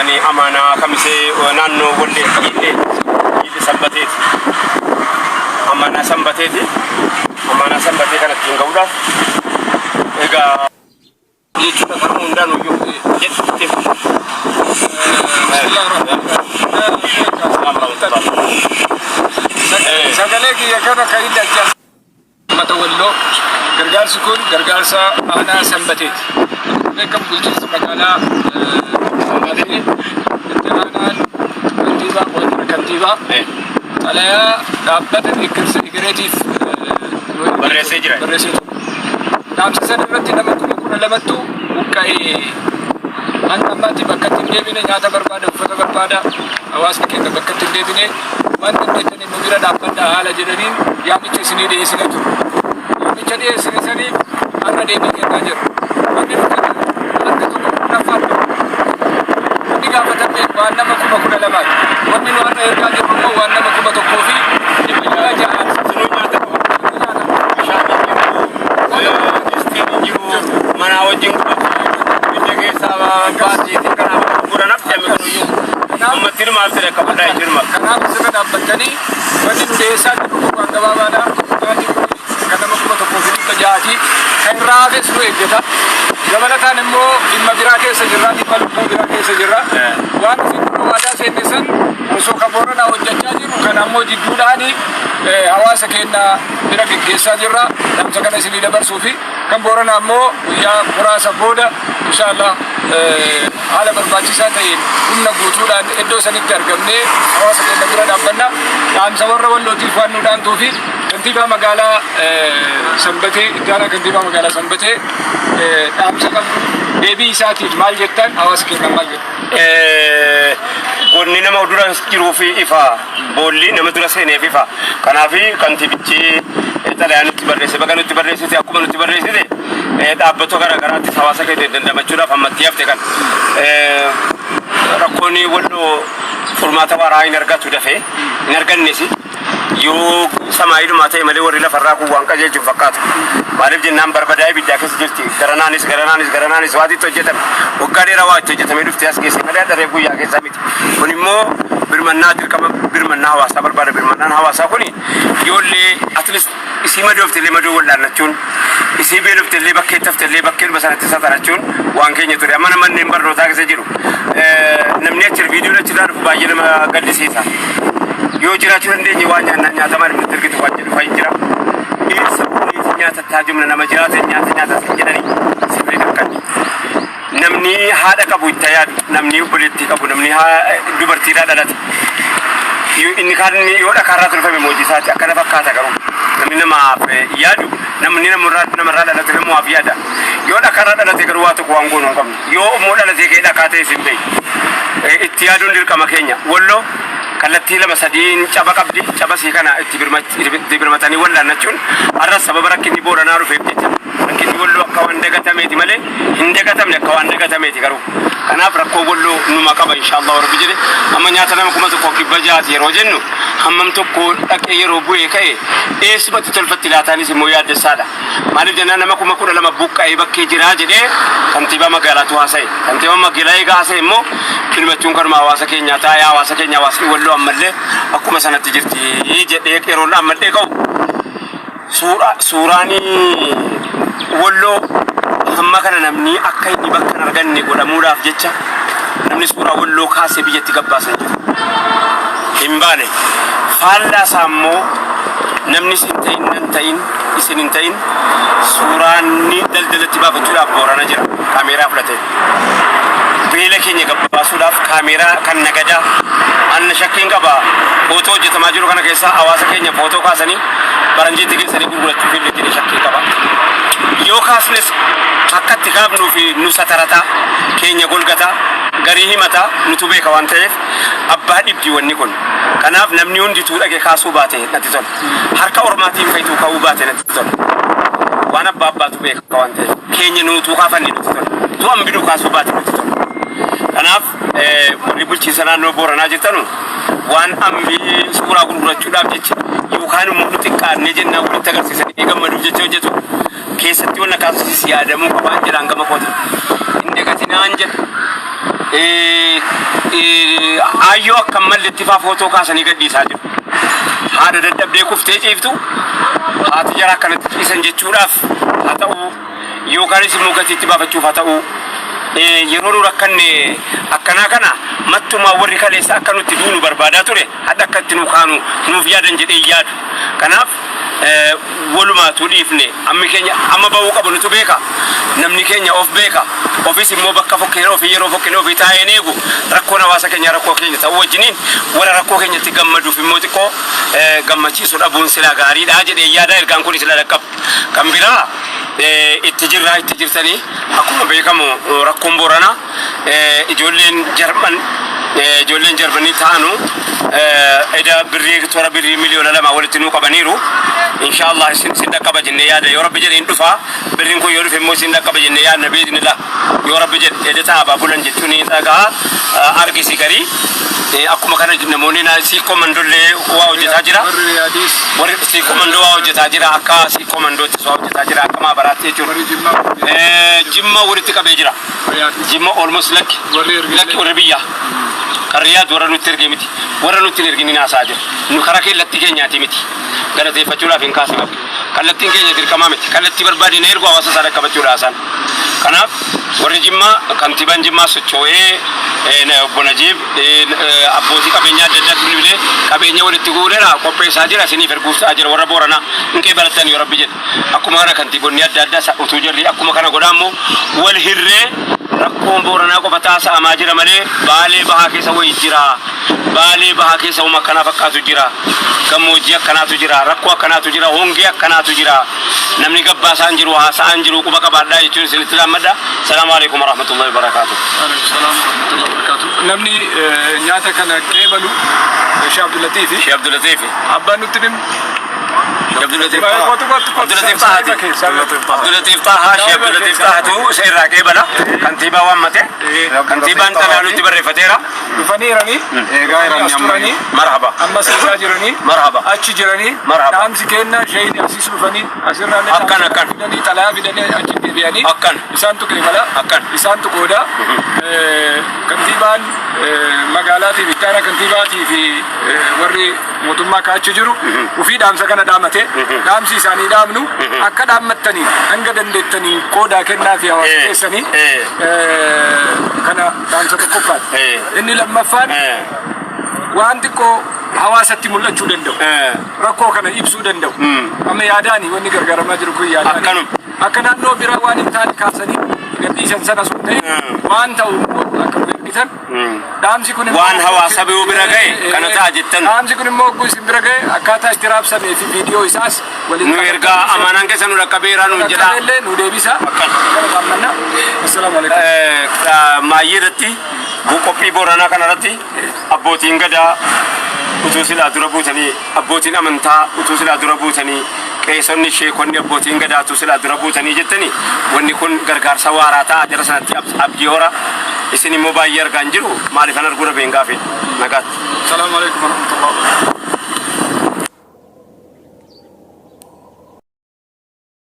أني أمانة كمسي ونانو ولي يلي سبتيت أمانة سبتيت أمانة سبتيت كانت تنقودا إيجا يجوا كانوا ندانو يجت سجلك يا كذا كاين دجال ما تولو غرغال سكون غرغال سا أنا سبتيت لكم قلت سبتانا هذه التنان كنتيبا وكنتيبا عليها دابت الكريتيف بريسيجرا نعم سنرتي لما كنا لمتو وكاي أنت ما تبى كتير ديبيني ناتا بربادة وفتا بربادة أواز كده بكتير ديبيني ما تنتهي نميرا دابت على جدرين يامي تسني دي سنتو يامي تدي سنسني أنا ديبي كتاجر أني بكتير أنت تقول نفر أني قابل تبي وأنا ما كنا لمات وأني نوعنا يرجع جمعه وأنا ما كنا تقوفي يبقى جاهز mana wajin bidege saba baati kana gura nafsi amekuyu amma tirma tere ka badai tirma kana bisaka dabbatani wani desa ko anda babada kana makuma to ko fili jaati kan raade su egeta jabalata nemo imma birake se jirra di palu birake se jirra wan sin wada se nisan so ka borona hojjacha jiru kana mo jiddudani hawasa kenna birake gesa jirra dam sakana sili dabar sufi kan borona mo ya kurasa boda inshallah ala barbaachisaa ta'een humna guutuudhaan iddoo sanitti argamne hawaasa keenya bira dhaabbanna dhaamsa warra wallootiif waan nu dhaamtuufi kantiibaa magaalaa Sanbatee itti aanaa kantiibaa magaalaa Sanbatee dhaamsa qabdu deebii isaatiif maal jettan hawaasa keenya maal jettan Gonni nama dura jiruu fi ifa boolli nama dura seenee fi ifa kanaafi kantiibichi xalayaanitti barreesse bakka nutti barreessite akkuma nutti barreessite dhaabbatoo garaagaraatti hawaasa keenya dandamachuudhaaf ammatti hafte kan rakkoonni walloo furmaata waaraa hin argatu dafee hin argannes yoo samaayiidhumaa ta'e malee warri lafarraa kun waan qajeelchuuf fakkaatu maaliif jennaan barbadaa'ee biddaa keessa jirti garanaanis waatiitti hojjetame waggaa dheeraa waa itti hojjetamee dhuftee as keessa malee daree guyyaa keessaa miti kun immoo birmannaa dirqama birmannaa hawaasaa barbaada birmannaan hawaasaa kun yoollee atleast isii madooftillee madoo wallaannachuun isii beeloftillee bakkeettaftillee bakkeen basanatti satarachuun waan keenya ture amma manneen barnootaa keessa jiru namni achir viidiyoo achirraa dhufu baay'ee nama gaddisiisa yoo jiraachuu dandeenye waan nyaataman nuti argitu waan jedhu fa'i jira eessa kunis nyaata taajumna nama jiraate nyaata jedhanii sirrii dhaqqani namni haadha qabu itti yaadu namni obboleettii qabu namni dubartiidhaa dhalate inni kaan yoo dhakaarraa tolfame moojisaati akkana fakkaata garuu namni namaaf yaadu namni namarraa dhalate namuwaaf yaada yoo dhakaarraa dhalate garuu waa tokko waan goonuu hin qabne yoo immoo dhalatee kee dhakaa ta'e sin beeyi itti yaaduun dirqama keenya walloo kallattii lama sadiin caba qabdi caba sii kana itti birmatanii wallaannachuun har'as sababa rakkinni booranaa dhufeef jecha rakkinni walloo akka waan dagatameeti malee hin dagatamne akka waan dagatameeti garuu kanaaf rakkoo walloo numa qaba inshaallah rabbi jedhe amma nyaata nama 1,600 yeroo jennu hammam tokko dhaqee yeroo bu'ee ka'e eessumatti tolfatti laataanis immoo yaaddessaadha maaliif jennaan nama 12,000 buqqa'ee bakkee jiraa jedhee kantiibaa magaalaatu haasa'e kantiibaa magaalaa eegaa haasa'e immoo filmachuun kanuma hawaasa keenyaa taa'ee hawaasa keenya hawaasni walloo ammallee akkuma sanatti jirti jedhee qeeroon ammallee qabu suuraanii walloo hamma kana namni akka inni bakka hin arganne godhamuudhaaf jecha namni suuraa walloo kaasee biyyatti gabbaasan jiru hin baane faallaasaa immoo namni isin hin ta'in suuraanni daldalatti baafachuudhaaf boorana jira kaameeraa fudhatee beela keenya gabbaasuudhaaf kaameeraa kan nagadaa anna shakkiin qaba footoo hojjetamaa jiru kana keessaa hawaasa keenya footoo kaasanii baranjiitti keessanii gurgurachuuf illee jedhee shakkii qaba yoo kaasnes akka itti kaafnuu fi nu satarataa keenya golgataa garii himataa nutu beeka waan ta'eef abbaa dhibdi wanni kun kanaaf namni hundituu dhage kaasuu baate natti tola harka ormaatiin fayituu ka'uu baate natti tola waan abbaatu beeka waan ta'eef keenya nuutuu kaafanni natti tola tu ambiduu kaasuu baate natti tola kanaaf warri bulchiinsa naannoo booranaa jirtanu waan ambii suuraa gurgurachuudhaaf jecha yookaan immoo nu xiqqaannee jennaan walitti agarsiisanii gammaduuf jecha hojjetu keessatti wanna kaasuu yaadamuu qabaan jedhaan gama kooti inni gatinaan jedha ayyoo akka malli ittifaa footoo kaasanii gadhiisaa jiru. Haadha dadhabdee kuftee ciiftu haati jara akkanatti ciisan jechuudhaaf haa ta'u yookaanis immoo gatii itti baafachuuf haa ta'u yeroo nu rakkanne akkanaa kana mattumaa warri kaleessa akka nutti duunu barbaadaa ture hadda akka itti nu kaanu nuuf yaadan jedhee yaadu. Kanaaf walumaatu dhiifne ammi keenya amma ba'uu qabu nutu beeka. Namni keenya of beeka. Ofis immoo bakka fokkee ofii yeroo fokkee ofii taa'een eegu rakkoon hawaasa keenya rakkoo keenya ta'uu wajjiniin warra rakkoo keenyatti gammaduuf immoo xiqqoo gammachiisuu dhabuun silaa gaariidha jedhee yaada ergaan kun sila dhaqqabu. Kan biraa itti jirtanii akkuma beekamu rakkoon Booranaa ijoolleen Jarmanii ta'anu eda toora birrii miliyoona 2 walitti nuu qabaniiru. Inshallah sin dhaqqaba jennee yaada yoo Rabbi jedheen dhufa birriin kun yoo dhufe immoo sin dhaqqaba jennee yaadna beednillah yoo Rabbi jedhe eda taa'aa bulan jechuun dhagaa argisi garii akkuma kana namoonni si komandollee waa hojjetaa jira. Warri si komandoo waa hojjetaa jira akka si komandootti waa hojjetaa jira akka maabaraatti jechuudha. Jimma walitti qabee jira. Jimma almost lakki warri biyya. Karriyaat warra nutti erge miti. Warra nutti ergini naasaa jira. Nu karaa keellatti keenyaati miti. Galateeffachuudhaaf hin kaasne qabu. Kallattiin keenya dirqamaa miti. Kallattii barbaadine ergu hawaasa isaa dhaqqabachuudhaasan. Kanaaf warri Jimmaa kantiibaan Jimmaa socho'ee obbo Najiib abbootii qabeenyaa adda addaatti bilbilee qabeenya walitti guureera qopheessaa jira isiniif erguusaa jira warra Booranaa hin qeebalattan yoo Rabbi jedhe. Akkuma kana kantiibonni adda addaa utuu jirri akkuma kana godhaa immoo wal hirree rakkoon Booranaa qofa taasa'amaa jira malee Baalee Bahaa keessa wayii jira. Baalee Bahaa keessa uma akkanaa fakkaatu jira. Gammoojjii akkanaatu jira. Rakkoo akkanaatu jira. Hongee akkanaatu jira. Namni gabbaasaan jiru haasa'aan jiru quba qabaadhaa jechuun isinitti laammadha. Salaamu alaikum warahmatullahi wabarakatuh. Namni nyaata kana qeebalu Sheikh Abdul Latif. Sheikh Abdul Latif. Abbaan nutti nim Abdul Latif Taha Sheikh Abdul Latif Tahatu seerraa qeebala kantiibaa waammate kantiibaan xalaa nutti barreeffateera. Dhufaniiranii eegaa jiranii marhaba amma seesaa jiranii marhaba achi jiranii dhaamsi kenna shayini asiis dhufanii asirraan akkan fidanii xalaa fidanii achi deebi'anii akkan isaantu qeebala akkan isaantu qooda kantiibaan magaalaatii fi ittaana kantiibaatii fi warri mootummaa kaachi jiru ufii dhaamsa kana dhaamate dhaamsi isaanii dhaamnu akka dhaammattanii hanga dandeettanii qoodaa kennaa fi hawaasa keessanii kana dhaamsa tokkoffaati. Inni lammaffaan waan xiqqoo hawaasatti mul'achuu danda'u rakkoo kana ibsuu danda'u amma yaadaani wanni gargaaramaa jiru kun yaadaani akka naannoo bira waan hin taane kaasanii gadhiisan sana sun ta'e waan ta'u akka gadhiisan dhaamsi kun waan hawaasa biyoo bira ga'e kana ta'a jettan dhaamsi kun immoo oguu isin bira ga'e akkaataa itti raabsamee fi viidiyoo isaas waliin nu ergaa amanaan keessa nu dhaqqabeeraa nu jedha nu deebisa kana qaammanna. Assalaamu alaikum. Maayyiirratti qophii Booranaa kanarratti abbootiin gadaa utuu silaa dura buutanii abbootiin amantaa utuu silaa dura buutanii qeessonni sheekonni abbootiin gadaa utuu silaa dura buutanii jettanii wanni kun gargaarsa waaraa ta'a jara sanatti abdii hora isin immoo baay'ee argaan jiru maaliif an arguu dhabe hin gaafe nagaatti. Assalaamu alaikum warahmatullahi wabarakatuh.